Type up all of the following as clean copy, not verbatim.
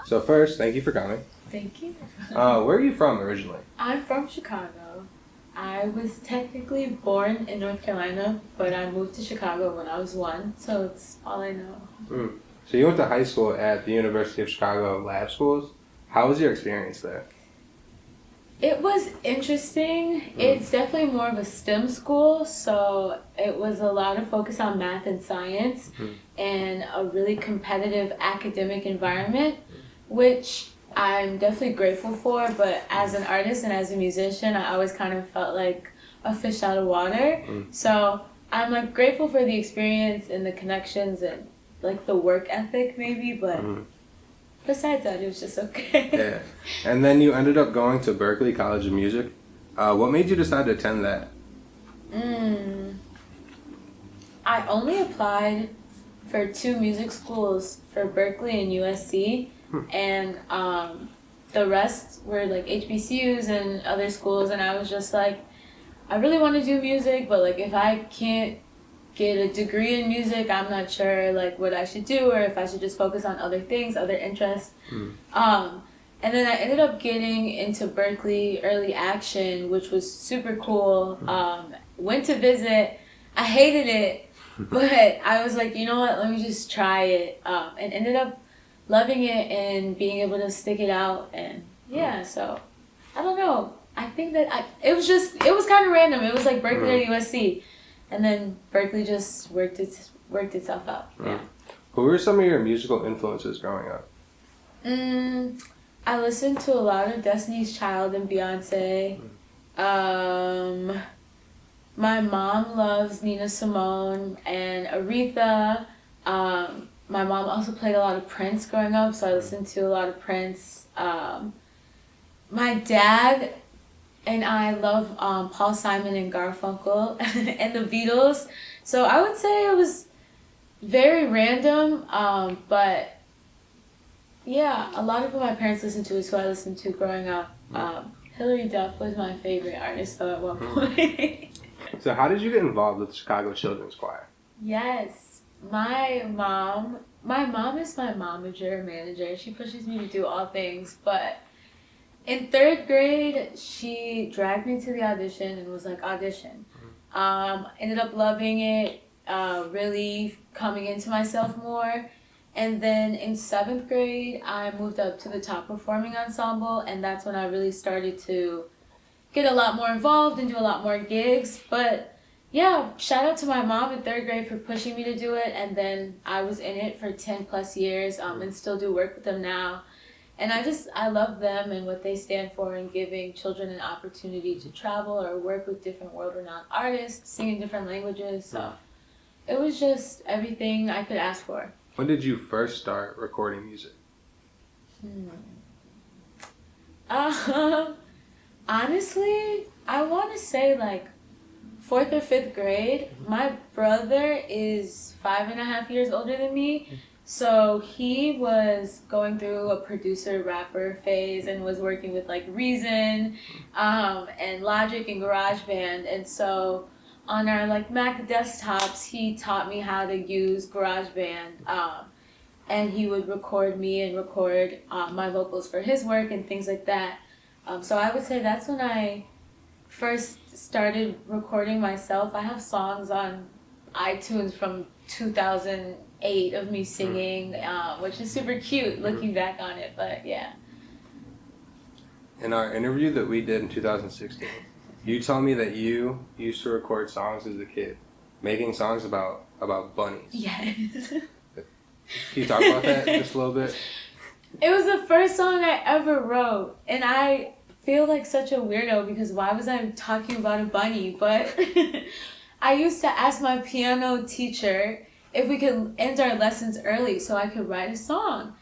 So first, thank you for coming. Thank you. Where are you from originally? I'm from Chicago. I was technically born in North Carolina, but I moved to Chicago when I was 1, so it's all I know. So you went to high school at the University of Chicago Lab Schools. How was your experience there? It was interesting. It's definitely more of a STEM school, so it was a lot of focus on math and science and a really competitive academic environment, which I'm definitely grateful for, but as an artist and as a musician, I always kind of felt like a fish out of water. So I'm like grateful for the experience and the connections and like the work ethic maybe, but besides that, it was just okay. Yeah. And then you ended up going to Berklee College of Music. What made you decide to attend that? I only applied for 2 music schools, for Berklee and USC, and the rest were like HBCUs and other schools, and I was just like, I really want to do music, but like if I can't get a degree in music, I'm not sure like what I should do or if I should just focus on other things, other interests. And then I ended up getting into Berklee Early Action, which was super cool. Went to visit. I hated it, but I was like, you know what, let me just try it. And ended up loving it and being able to stick it out. And yeah, so I don't know. I think that it was kind of random. It was like Berklee or USC. And then Berklee just worked itself out. Yeah. Who were some of your musical influences growing up? I listened to a lot of Destiny's Child and Beyonce. My mom loves Nina Simone and Aretha. My mom also played a lot of Prince growing up, so I listened to a lot of Prince. My dad and I love Paul Simon and Garfunkel and the Beatles. So I would say it was very random, but yeah, a lot of what my parents listened to is who I listened to growing up. Hilary Duff was my favorite artist though at one point. So how did you get involved with the Chicago Children's Choir? Yes, my mom is my momager, manager. She pushes me to do all things, but in 3rd grade, she dragged me to the audition and was like, audition. Ended up loving it, really coming into myself more. And then in 7th grade, I moved up to the top performing ensemble, and that's when I really started to get a lot more involved and do a lot more gigs. But yeah, shout out to my mom in 3rd grade for pushing me to do it, and then I was in it for 10 plus years and still do work with them now. And I love them and what they stand for in giving children an opportunity to travel or work with different world-renowned artists, sing in different languages. So it was just everything I could ask for. When did you first start recording music? Honestly, I want to say like 4th or 5th grade. My brother is 5.5 years older than me. So he was going through a producer-rapper phase and was working with like Reason and Logic and GarageBand. And so on our like Mac desktops, he taught me how to use GarageBand. And he would record me and record my vocals for his work and things like that. So I would say that's when I first started recording myself. I have songs on iTunes from 2008 of me singing, which is super cute looking back on it, but yeah. In our interview that we did in 2016, you told me that you used to record songs as a kid, making songs about bunnies. Yes. Can you talk about that just a little bit? It was the first song I ever wrote, and I feel like such a weirdo because why was I talking about a bunny? But I used to ask my piano teacher if we could end our lessons early so I could write a song.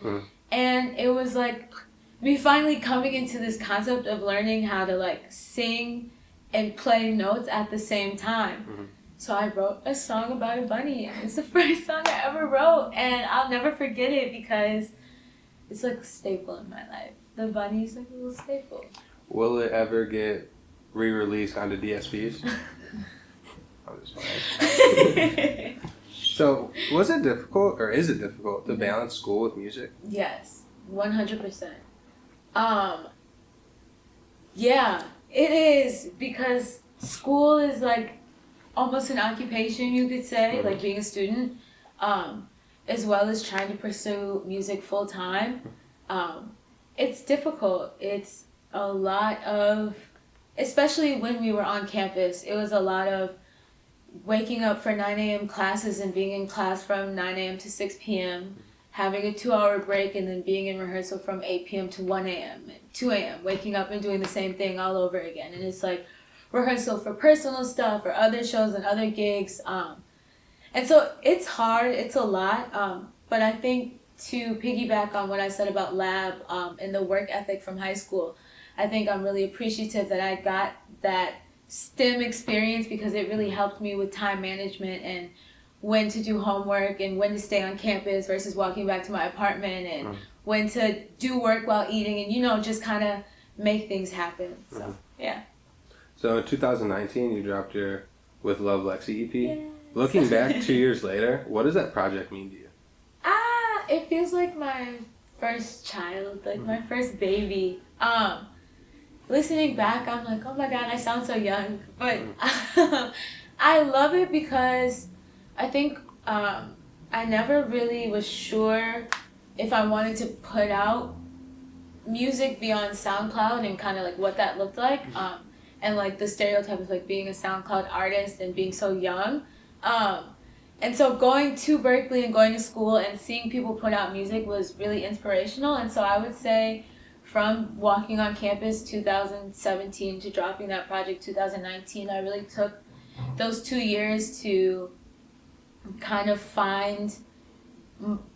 And it was like me finally coming into this concept of learning how to like sing and play notes at the same time. So I wrote a song about a bunny. It's the first song I ever wrote, and I'll never forget it because it's like a staple in my life. The bunny's like a little staple. Will it ever get re-released onto DSPs? I'm just playing. So, was it difficult, or is it difficult, to balance school with music? Yes. 100%. Yeah, it is, because school is like almost an occupation, you could say, like being a student, as well as trying to pursue music full time. It's difficult. It's a lot of, especially when we were on campus, it was a lot of waking up for 9 a.m. classes and being in class from 9 a.m. to 6 p.m., having a 2-hour break, and then being in rehearsal from 8 p.m. to 1 a.m. and 2 a.m., waking up and doing the same thing all over again. And it's like rehearsal for personal stuff or other shows and other gigs. And so it's hard, it's a lot, but I think to piggyback on what I said about lab and the work ethic from high school, I think I'm really appreciative that I got that STEM experience, because it really helped me with time management and when to do homework and when to stay on campus versus walking back to my apartment, and when to do work while eating, and, you know, just kind of make things happen. So, yeah. So in 2019, you dropped your With Love Lexi EP. Yes. Looking back 2 years later, what does that project mean to you? It feels like my first child, like my first baby. Listening back, I'm like, oh my God, I sound so young. But I love it because I think I never really was sure if I wanted to put out music beyond SoundCloud and kind of like what that looked like. And like the stereotype of like being a SoundCloud artist and being so young. And so going to Berkeley and going to school and seeing people put out music was really inspirational. And so I would say from walking on campus 2017 to dropping that project 2019, I really took those 2 years to kind of find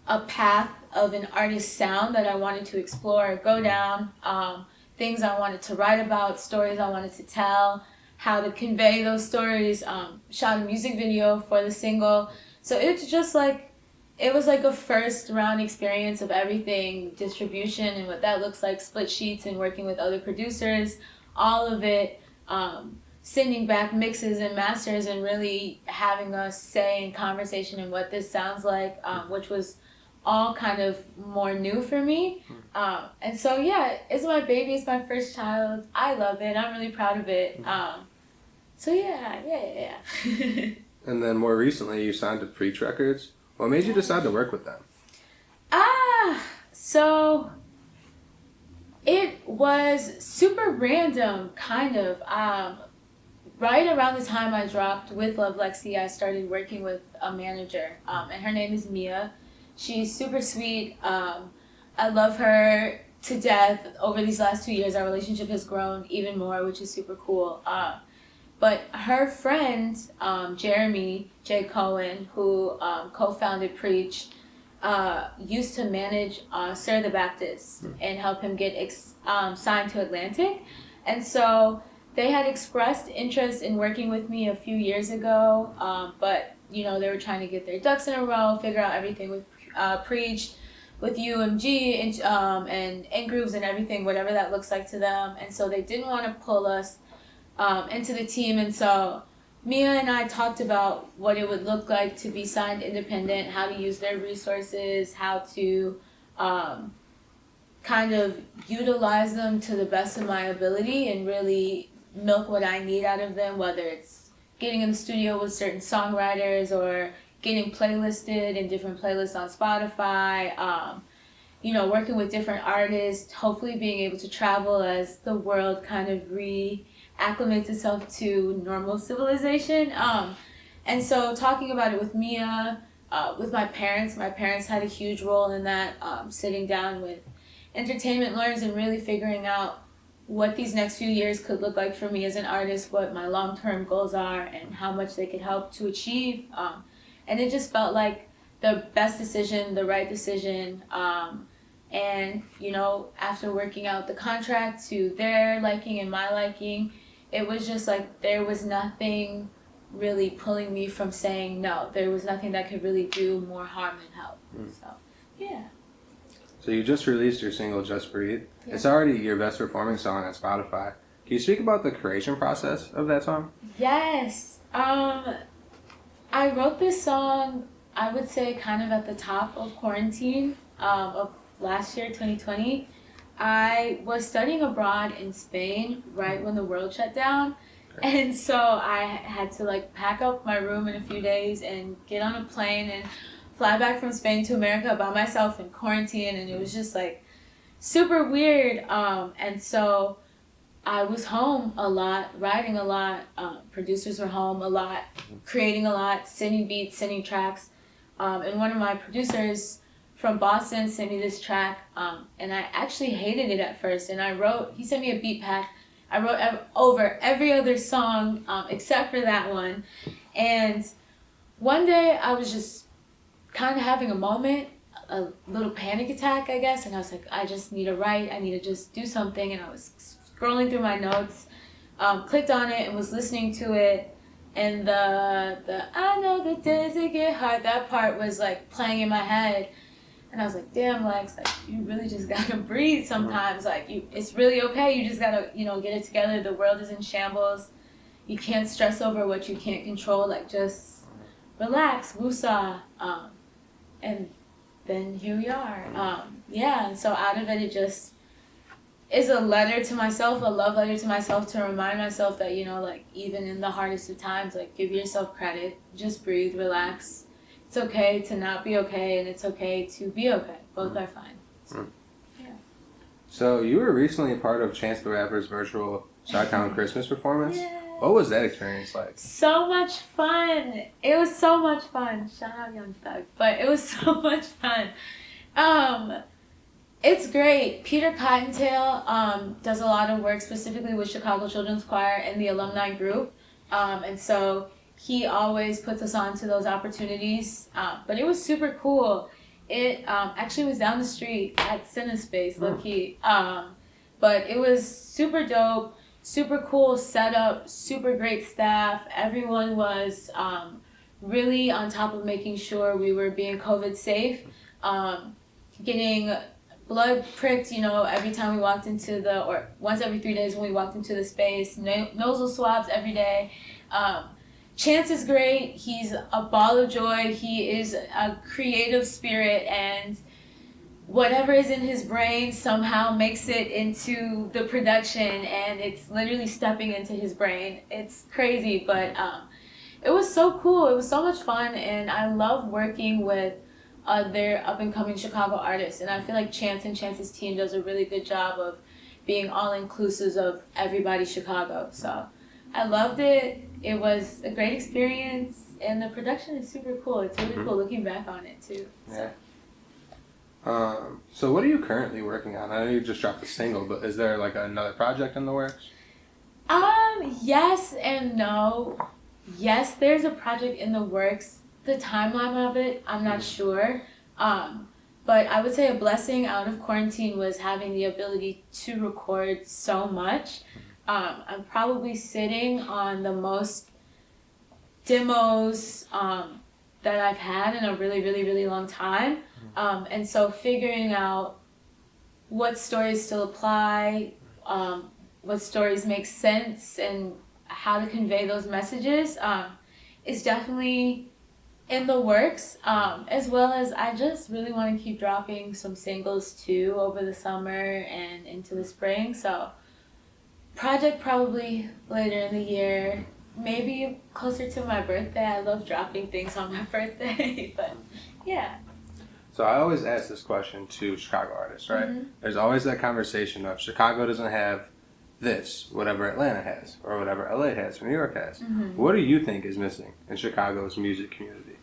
a path of an artist's sound that I wanted to explore, go down, things I wanted to write about, stories I wanted to tell, how to convey those stories, shot a music video for the single. So it's just like, it was like a first round experience of everything, distribution and what that looks like, split sheets and working with other producers, all of it, sending back mixes and masters and really having a say in conversation in what this sounds like, which was all kind of more new for me. And so yeah, it's my baby, it's my first child. I love it, I'm really proud of it. So yeah. And then more recently, you signed to Preach Records. What made you decide to work with them? So it was super random, kind of. Right around the time I dropped With Love Lexi, I started working with a manager, and her name is Mia. She's super sweet. I love her to death. Over these last 2 years, our relationship has grown even more, which is super cool. But her friend, Jeremy J. Cohen, who co-founded Preach, used to manage Sir the Baptist and help him get signed to Atlantic. And so they had expressed interest in working with me a few years ago, but you know, they were trying to get their ducks in a row, figure out everything with Preach, with UMG and N-Grooves and everything, whatever that looks like to them. And so they didn't want to pull us into the team, and so Mia and I talked about what it would look like to be signed independent, how to use their resources, how to kind of utilize them to the best of my ability and really milk what I need out of them, whether it's getting in the studio with certain songwriters or getting playlisted in different playlists on Spotify, you know, working with different artists, hopefully being able to travel as the world kind of acclimates itself to normal civilization. And so talking about it with Mia, with my parents had a huge role in that, sitting down with entertainment lawyers and really figuring out what these next few years could look like for me as an artist, what my long-term goals are, and how much they could help to achieve. And it just felt like the best decision, the right decision. And, you know, after working out the contract to their liking and my liking, it was just like there was nothing really pulling me from saying no. There was nothing that could really do more harm than help. So, yeah. So you just released your single, Just Breathe. Yeah. It's already your best performing song on Spotify. Can you speak about the creation process of that song? Yes. I wrote this song, I would say, kind of at the top of quarantine, of last year, 2020, I was studying abroad in Spain right when the world shut down. And so I had to like pack up my room in a few days and get on a plane and fly back from Spain to America by myself in quarantine. And it was just like super weird. And so I was home a lot, writing a lot. Producers were home a lot, creating a lot, sending beats, sending tracks. And one of my producers from Boston sent me this track, and I actually hated it at first. And he sent me a beat pack. I wrote over every other song except for that one. And one day I was just kind of having a moment, a little panic attack, I guess. And I was like, I just need to write. I need to just do something. And I was scrolling through my notes, clicked on it and was listening to it. And the I know the days it get hard, that part was like playing in my head. And I was like, damn, Lex, like, you really just gotta breathe sometimes. Like, it's really okay. You just gotta, get it together. The world is in shambles. You can't stress over what you can't control. Like, just relax, woosah. And then here we are. And so out of it just is a letter to myself, a love letter to myself, to remind myself that, like, even in the hardest of times, like, give yourself credit. Just breathe, relax. It's okay to not be okay, and it's okay to be okay. Both are fine. So, yeah. So you were recently a part of Chance the Rapper's virtual Chi-Town Christmas performance. Yeah. What was that experience like? So much fun. It was so much fun. Shout out Young Thug. But it was so much fun. It's great. Peter Cottontail does a lot of work specifically with Chicago Children's Choir and the alumni group. And so he always puts us on to those opportunities. But it was super cool. It actually was down the street at CineSpace, low-key. But it was super dope, super cool setup, super great staff. Everyone was really on top of making sure we were being COVID safe. Getting blood pricked, every time we walked into or once every 3 days when we walked into the space. Nasal swabs every day. Chance is great. He's a ball of joy. He is a creative spirit, and whatever is in his brain somehow makes it into the production, and it's literally stepping into his brain. It's crazy, but it was so cool. It was so much fun, and I love working with other up-and-coming Chicago artists, and I feel like Chance and Chance's team does a really good job of being all-inclusive of everybody Chicago. So I loved it. It was a great experience, and the production is super cool. It's really cool looking back on it, too. So. Yeah. So what are you currently working on? I know you just dropped a single, but is there like another project in the works? Yes and no. Yes, there's a project in the works. The timeline of it, I'm not sure. But I would say a blessing out of quarantine was having the ability to record so much. I'm probably sitting on the most demos that I've had in a really, really, really long time. And so figuring out what stories still apply, what stories make sense, and how to convey those messages is definitely in the works, as well as I just really want to keep dropping some singles too over the summer and into the spring. So project probably later in the year, maybe closer to my birthday. I love dropping things on my birthday, but yeah. So I always ask this question to Chicago artists, right? There's always that conversation of Chicago doesn't have this, whatever Atlanta has, or whatever LA has, or New York has. What do you think is missing in Chicago's music community?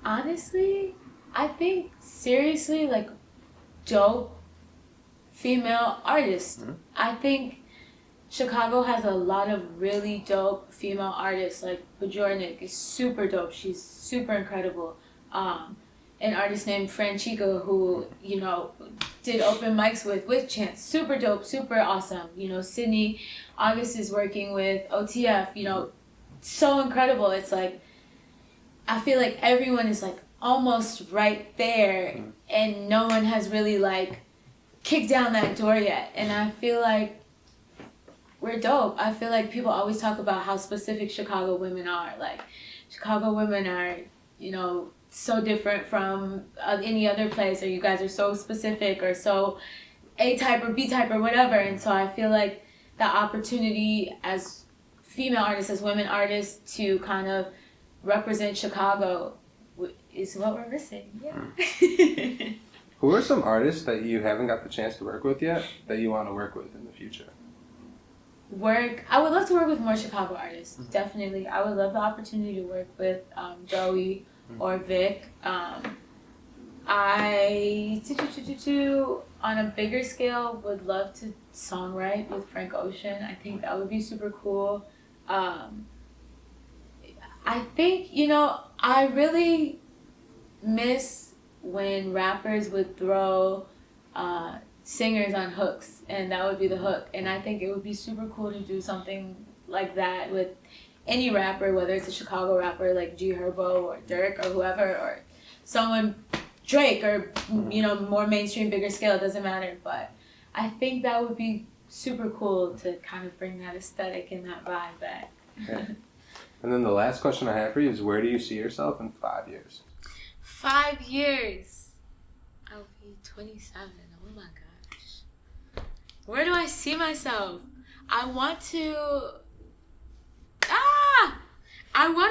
Honestly, I think seriously, like, dope female artists. I think Chicago has a lot of really dope female artists. Like Bajornik is super dope. She's super incredible. An artist named Franchica who, did open mics with Chance. Super dope, super awesome. Sydney August is working with OTF, so incredible. It's like, I feel like everyone is like almost right there and no one has really like kicked down that door yet. And I feel like we're dope. I feel like people always talk about how specific Chicago women are. Like, Chicago women are, so different from any other place, or you guys are so specific or so A type or B type or whatever. And so I feel like the opportunity as female artists, as women artists, to kind of represent Chicago is what we're missing. Yeah. Who are some artists that you haven't got the chance to work with yet that you want to work with in the future? I would love to work with more Chicago artists. Definitely. I would love the opportunity to work with Joey or Vic. I on a bigger scale would love to songwrite with Frank Ocean. I think that would be super cool. I think, I really miss when rappers would throw singers on hooks, and that would be the hook. And I think it would be super cool to do something like that with any rapper, whether it's a Chicago rapper like G Herbo or Dirk or whoever, or someone, Drake, or more mainstream, bigger scale, it doesn't matter. But I think that would be super cool to kind of bring that aesthetic and that vibe back. Okay. And then the last question I have for you is, where do you see yourself in 5 years? 5 years. I'll be 27. Oh my gosh. Where do I see myself? I want to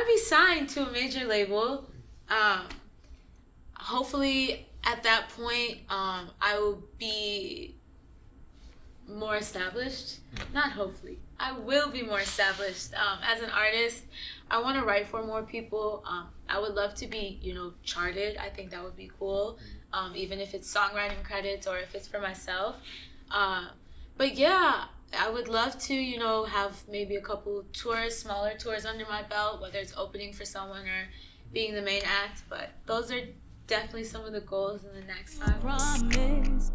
be signed to a major label. Hopefully at that point, I will be more established. Not hopefully. I will be more established. As an artist, I want to write for more people. I would love to be, charted. I think that would be cool. Even if it's songwriting credits or if it's for myself. But yeah, I would love to, have maybe a couple tours, smaller tours under my belt, whether it's opening for someone or being the main act. But those are definitely some of the goals in the next 5 years.